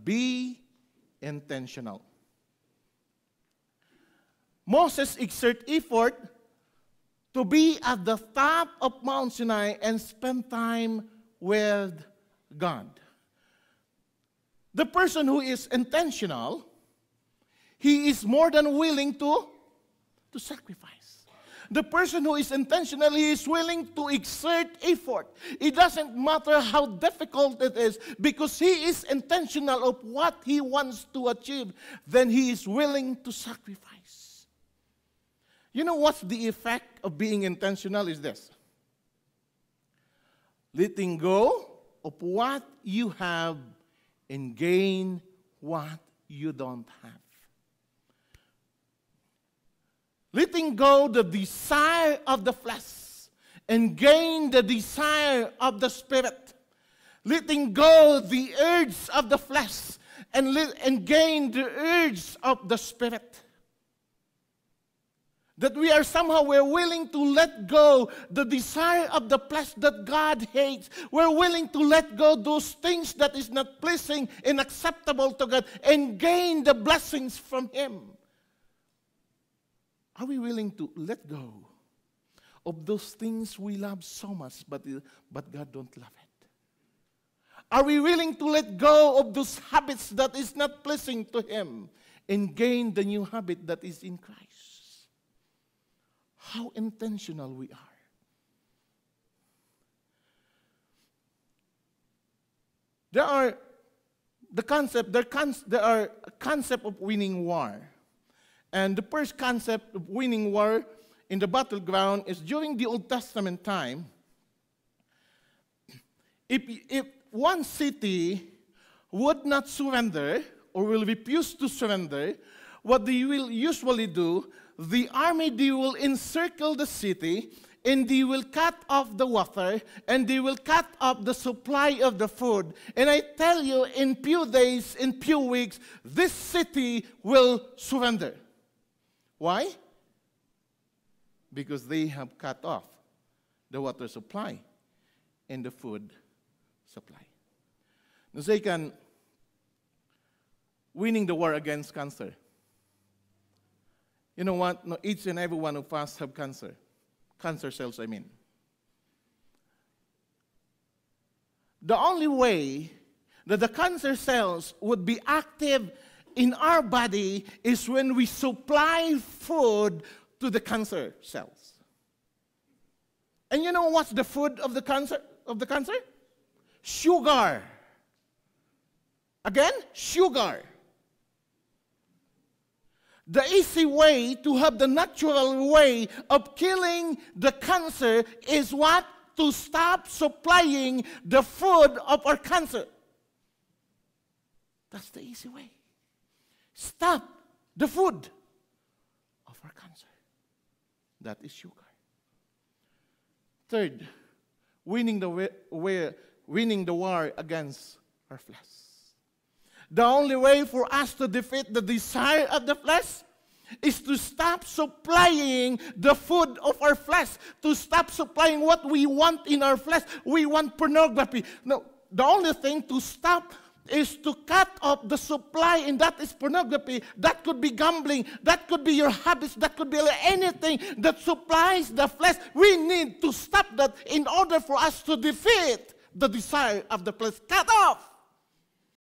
Be intentional. Moses exerted effort to be at the top of Mount Sinai and spend time with God. The person who is intentional, he is more than willing to sacrifice. The person who is intentional, he is willing to exert effort. It doesn't matter how difficult it is, because he is intentional of what he wants to achieve, then he is willing to sacrifice. You know what's the effect of being intentional is this: letting go of what you have and gain what you don't have. Letting go the desire of the flesh and gain the desire of the spirit. Letting go the urge of the flesh and gain the urge of the spirit. That we're willing to let go the desire of the flesh that God hates. We're willing to let go those things that is not pleasing and acceptable to God and gain the blessings from Him. Are we willing to let go of those things we love so much, but God don't love it? Are we willing to let go of those habits that is not pleasing to Him and gain the new habit that is in Christ? How intentional we are. There are concept of winning war. And the first concept of winning war in the battleground is during the Old Testament time. If one city would not surrender or will refuse to surrender, what they will usually do, the army, they will encircle the city, and they will cut off the water, and they will cut off the supply of the food. And I tell you, in few days, in few weeks, this city will surrender. Why? Because they have cut off the water supply and the food supply. The second, winning the war against cancer. You know what? No, each and every one of us have cancer. Cancer cells, I mean. The only way that the cancer cells would be active in our body is when we supply food to the cancer cells. And you know what's the food of the cancer? Sugar. Again, sugar. The easy way to have the natural way of killing the cancer is what? To stop supplying the food of our cancer. That's the easy way. Stop the food of our cancer. That is sugar. Third, winning the war against our flesh. The only way for us to defeat the desire of the flesh is to stop supplying the food of our flesh, to stop supplying what we want in our flesh. We want pornography. No, the only thing to stop is to cut off the supply, and that is pornography. That could be gambling. That could be your habits. That could be anything that supplies the flesh. We need to stop that in order for us to defeat the desire of the flesh. Cut off.